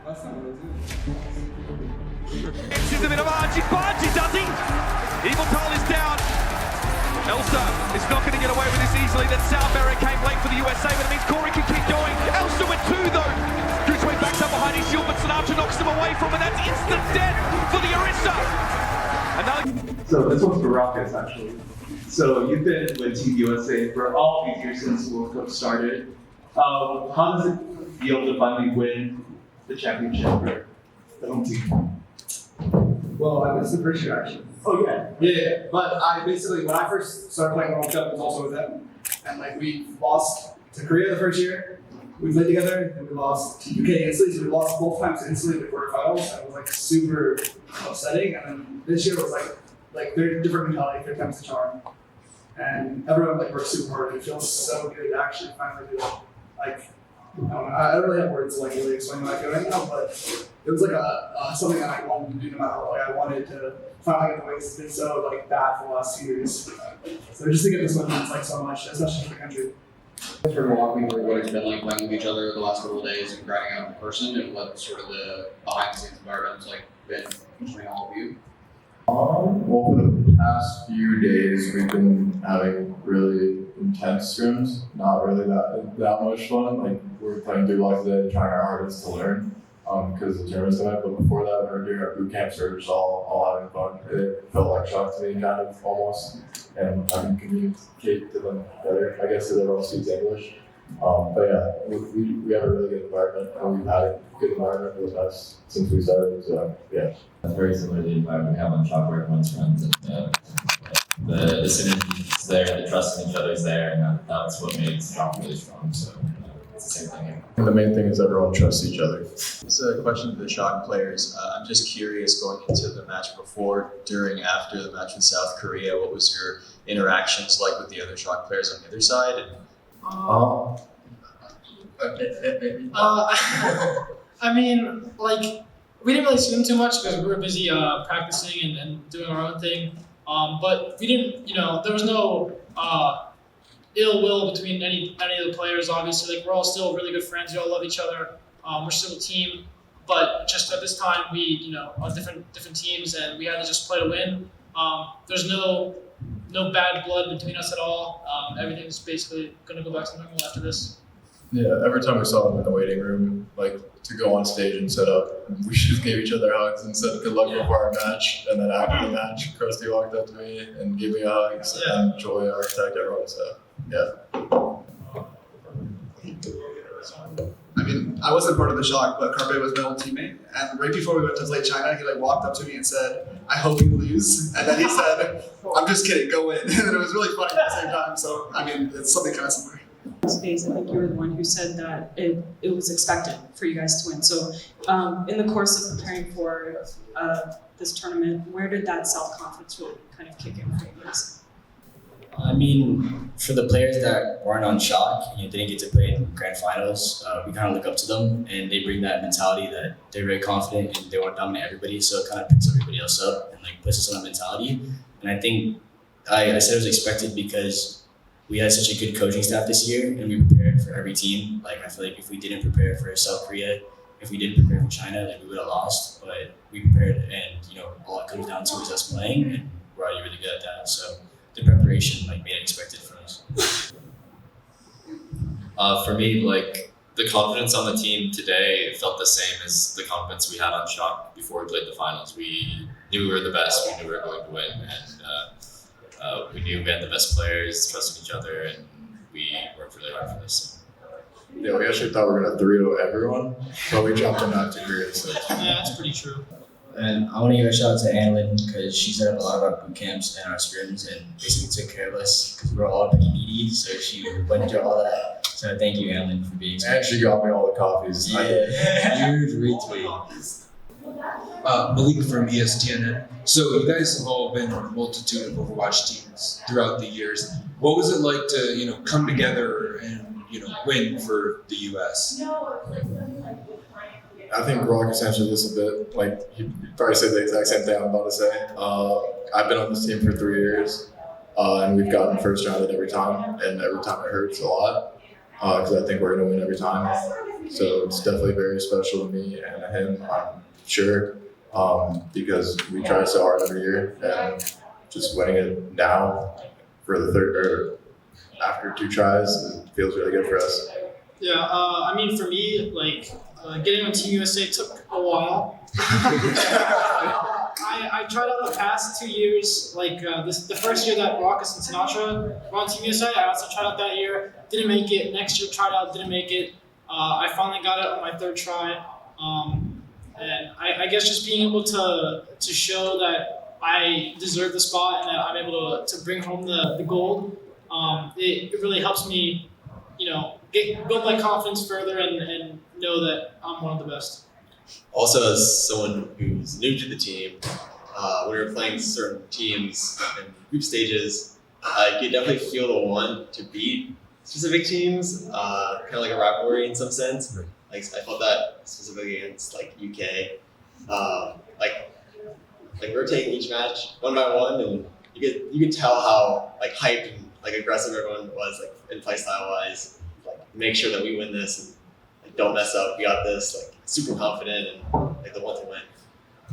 She's a bit of a she does he? Evil Toll is down. Elsa is not going to get away with this easily. That South Barrier came late for the USA, but it means Corey can keep going. Elsa with two though. Goochway backs up behind his shield, but Sinatra knocks them away from it. That's instant death for the Orisa. So this one's for Rockets actually. So you've been with Team USA for all these years since the World Cup started. How does it feel to finally win the championship for the home team? Well, I missed the first year actually. Oh yeah. Yeah. But I basically, when I first started playing World Cup, it was also with them. And like we lost to Korea the first year. We played together and we lost to UK instantly. So we lost both times instantly in the quarterfinals. And it was like super upsetting. And then this year was like they're different mentality, third time's the charm. And everyone like worked super hard. It feels so good to actually finally do it. Like, I don't know, I don't really have words to like really explain what I feel right now, but it was like something that I wanted to do no matter what. Like I wanted to finally get the ways. It's been so like bad for the last 2 years. So just to get this one means like so much, especially for the country. Thanks for walking through what it's been like playing with each other the last couple of days and grinding out in person, and what sort of the behind the scenes environment's like been between all of you. Well, for the past few days, we've been having really intense scrims. Not really that much fun. Like we're playing through life today, trying our hardest to learn, because the tournament's coming. But before that, we were doing our boot camps. We were just all having fun. It felt like shock to me, kind of almost, and I can communicate to them better. I guess because everyone speaks English. But yeah, we have a really good environment, and we've had a good environment for the past since we started. So yeah. That's very similar to the environment we have on Shock where everyone's friends, and the synergy is there, the trust in each other is there, and that's what makes Shock really strong. So it's the same thing here. And the main thing is everyone trusts each other. It's a question to the Shock players. I'm just curious, going into the match before, during, after the match with South Korea, what was your interactions like with the other Shock players on the other side? I mean, like, we didn't really see them too much because we were busy practicing and doing our own thing. But we didn't, there was no ill will between any of the players, obviously. Like, we're all still really good friends. We all love each other. We're still a team. But just at this time, we, are different teams, and we had to just play to win. There's no bad blood between us at all. Everything's basically going to go back to normal after this. Yeah, every time we saw them in the waiting room, like to go on stage and set up, we just gave each other hugs and said good luck before our match. And then after the match, Krusty walked up to me and gave me a hug. And Joy, architect, everyone. So yeah. I mean, I wasn't part of the Shock, but Carpe was my old teammate. And right before we went to play China, he like walked up to me and said, "I hope you lose." And then he said, "I'm just kidding, go win." And it was really funny at the same time. So I mean, it's something kind of similar. Space, I think you were the one who said that it was expected for you guys to win. So in the course of preparing for this tournament, where did that self-confidence really kind of kick in for you guys? I mean, for the players that weren't on Shock and didn't get to play in grand finals, we kind of look up to them, and they bring that mentality that they're very confident and they want to dominate everybody, so it kind of picks everybody else up and like puts us on that mentality. And I think I said it was expected because we had such a good coaching staff this year, and we prepared for every team. Like, I feel like if we didn't prepare for South Korea, if we didn't prepare for China, then we would have lost. But we prepared, and all it comes down to is us playing, and we're already really good at that. So the preparation made it expected for us. For me, the confidence on the team today felt the same as the confidence we had on Shock before we played the finals. We knew we were the best. We knew we were going to win, and we knew we had the best players, trusting each other, and we worked really hard for this. Yeah, we actually thought we were going to 3-0 everyone, but we jumped in that degree. So. Yeah, that's pretty true. And I want to give a shout out to Annalyn because she set up a lot of our boot camps and our scrims and basically took care of us because we were all pretty needy. So she went into all that. So thank you, Annalyn, for being so. And she got me all the coffees. Yeah, huge retweet. Malik from ESTN. So you guys have all been on a multitude of Overwatch teams throughout the years. What was it like to, come together and, win for the US? I think Rockets answered this a bit. Like, he probably said the exact same thing I'm about to say. I've been on this team for 3 years, and we've gotten first rounded every time, and every time it hurts a lot, because I think we're going to win every time. So it's definitely very special to me and him, I'm sure, because we try so hard every year, and just winning it now for the third or after 2 tries, it feels really good for us. Yeah, I mean, for me, like, getting on Team USA took a while. I tried out the past 2 years, like the first year that Marcus and Sinatra were on Team USA, I also tried out that year, didn't make it. Next year, tried out, didn't make it. I finally got it on my 3rd try. And I guess just being able to show that I deserve the spot and that I'm able to bring home the gold, it really helps me, build my confidence further and know that I'm one of the best. Also, as someone who's new to the team, when we were playing certain teams and group stages, you could definitely feel the want to beat specific teams, kind of like a rivalry in some sense. Like I felt that specifically against like UK. Like we're taking each match one by one, and you can tell how like hyped and like aggressive everyone was, like in play style wise. Like make sure that we win this and like don't mess up. We got this. Like super confident and like the one to win.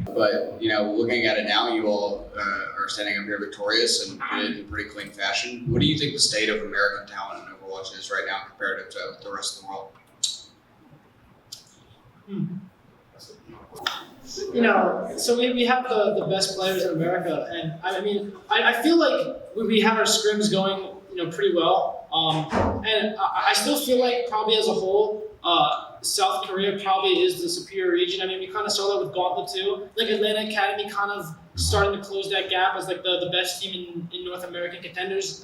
But looking at it now, you all are standing up here victorious and did it in pretty clean fashion. What do you think the state of American talent in Overwatch is right now comparative to the rest of the world? So we have the best players in America, and I mean, I feel like we have our scrims going, pretty well. And I still feel like probably as a whole, South Korea probably is the superior region. I mean, we kind of saw that with Gauntlet too. Like Atlanta Academy kind of starting to close that gap as like the best team in North American contenders,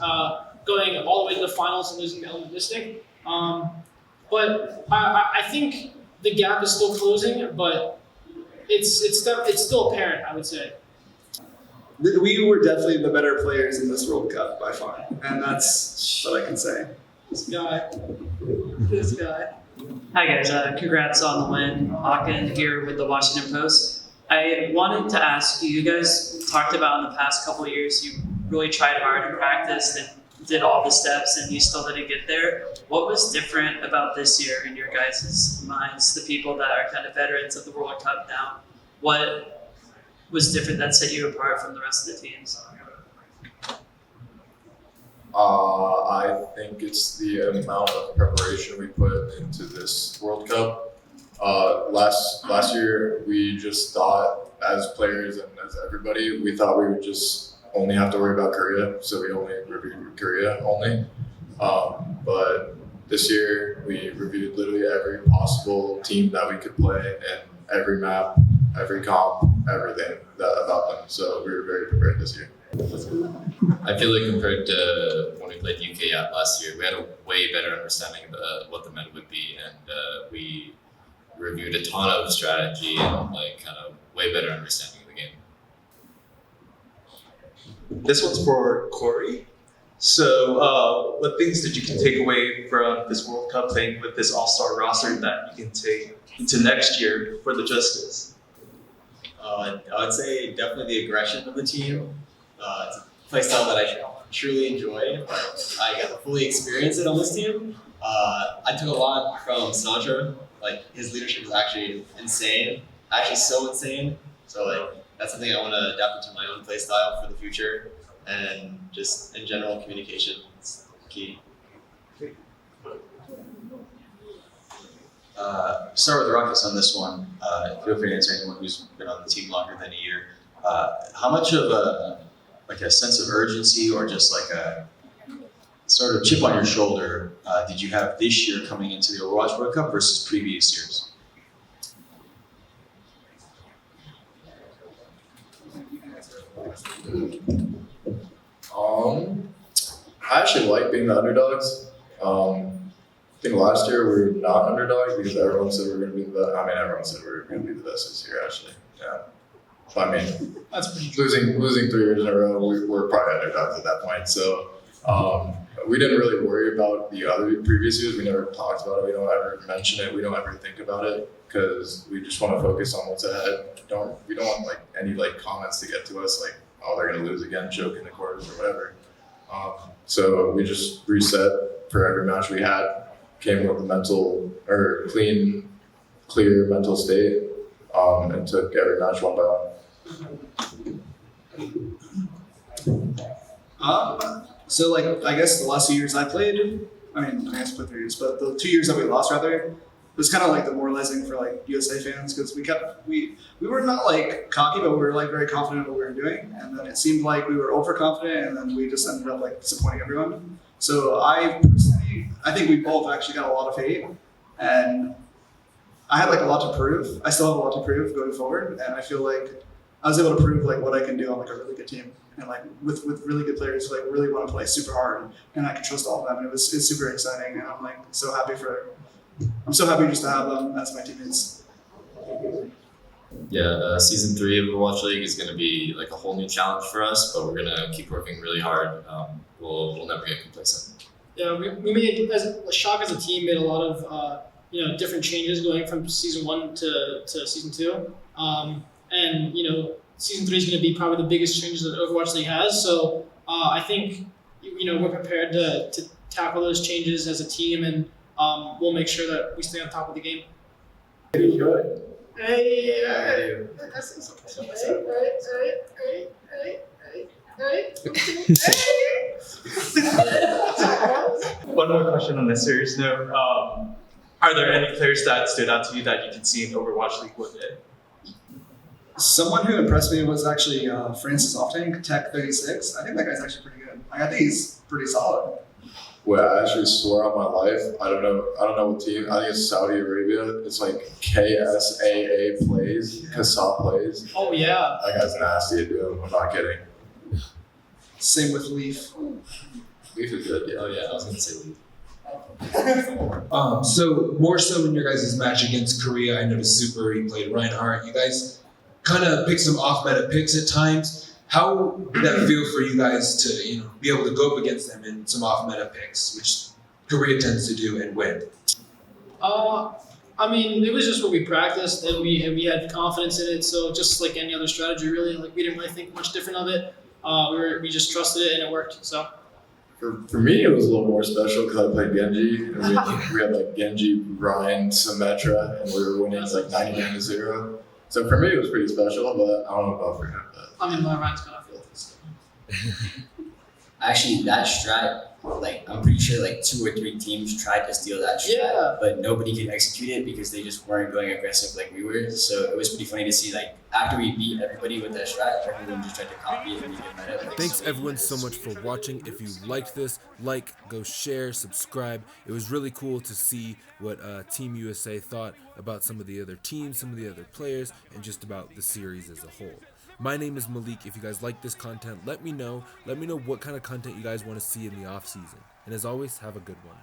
going all the way to the finals and losing to Element Mystic. But I think the gap is still closing, but it's still apparent, I would say. We were definitely the better players in this World Cup by far, and that's what I can say. This guy. Hi guys, congrats on the win. Akin here with the Washington Post. I wanted to ask you, you guys talked about in the past couple of years, you really tried hard and practiced and did all the steps and you still didn't get there. What was different about this year in your guys' minds, the people that are kind of veterans of the World Cup now? What was different that set you apart from the rest of the teams? I think it's the amount of preparation we put into this World Cup. Last year, we just thought, as players and as everybody, we thought we would just only have to worry about Korea, so we only reviewed Korea only. But this year, we reviewed literally every possible team that we could play and every map, every comp, everything about them. So we were very prepared this year. I feel like compared to when we played UK out last year, we had a way better understanding of what the meta would be, and we reviewed a ton of strategy and like kind of way better understanding of the game. This one's for Corey. So, what things did you take away from this World Cup playing with this all-star roster that you can take into next year for the Justice? I would say definitely the aggression of the team. It's a playstyle that I truly enjoy. I got to fully experience it on this team. I took a lot from Sinatra. Like his leadership is actually insane, actually so insane. So like that's something I want to adapt into my own playstyle for the future, and just in general communication is key. Start with Ruckus on this one. Feel free to answer anyone who's been on the team longer than a year. How much of a sense of urgency or just like a sort of chip on your shoulder did you have this year coming into the Overwatch World Cup versus previous years? I actually like being the underdogs. I think last year we were not underdogs because everyone said we were going to be the best. I mean, everyone said we were going to be the best this year, actually. Yeah. I mean, That's pretty losing 3 years in a row, we were probably underdogs at that point. So we didn't really worry about the other previous years. We never talked about it. We don't ever mention it. We don't ever think about it because we just want to focus on what's ahead. We don't want like any like comments to get to us like, oh, they're going to lose again, choke in the quarters or whatever. So we just reset for every match we had. came with a clear mental state, and took every match one by one. So like I guess the last 2 years I played, I guess I played 3 years, but the 2 years that we lost rather, it was kind of like demoralizing for like USA fans because we were not like cocky, but we were like very confident in what we were doing, and then it seemed like we were overconfident, and then we just ended up like disappointing everyone. So I think we both actually got a lot of hate, and I had like a lot to prove. I still have a lot to prove going forward, and I feel like I was able to prove like what I can do on like a really good team, and like with really good players who like really want to play super hard, and I can trust all of them. And it's super exciting, and I'm like I'm so happy just to have them as my teammates. Yeah, season 3 of Overwatch League is going to be like a whole new challenge for us, but we're going to keep working really hard. We'll never get complacent. Yeah, we made Shock as a team made a lot of different changes going from season 1 to season 2, and season 3 is going to be probably the biggest changes that Overwatch League has. So I think we're prepared to tackle those changes as a team, and we'll make sure that we stay on top of the game. One more question on this serious note. Are there any players that stood out to you that you can see in Overwatch League with it? Someone who impressed me was actually Francis Oftank, Tech 36. I think that guy's actually pretty good. I think he's pretty solid. Well, I actually swear on my life, I don't know what team. I think it's Saudi Arabia. It's like KSAA plays, Kasab plays. Oh yeah. That guy's nasty, dude. I'm not kidding. Same with Leaf. Leaf is good, yeah. Oh yeah, I was going to say Leaf. So more so in your guys' match against Korea, I noticed Super, you played Reinhardt. You guys kind of picked some off-meta picks at times. How did that feel for you guys to be able to go up against them in some off-meta picks, which Korea tends to do and win? It was just what we practiced, and we had confidence in it. So just like any other strategy, really, like we didn't really think much different of it. We just trusted it, and it worked. So. For me, it was a little more special because I played Genji, and we had like Genji, Ryan, Symmetra, and we were winning like 99-0. So for me, it was pretty special, but I don't know about for him. My Ryan's gonna feel this. Actually, that strat, I'm pretty sure 2 or 3 teams tried to steal that strat, but nobody could execute it because they just weren't going aggressive like we were. So it was pretty funny to see after we beat everybody with that strat, everyone just tried to copy it and we get meta. Thanks everyone so much for watching. If you liked this, go share, subscribe. It was really cool to see what Team USA thought about some of the other teams, some of the other players, and just about the series as a whole. My name is Malik. If you guys like this content, let me know. Let me know what kind of content you guys want to see in the off season. And as always, have a good one.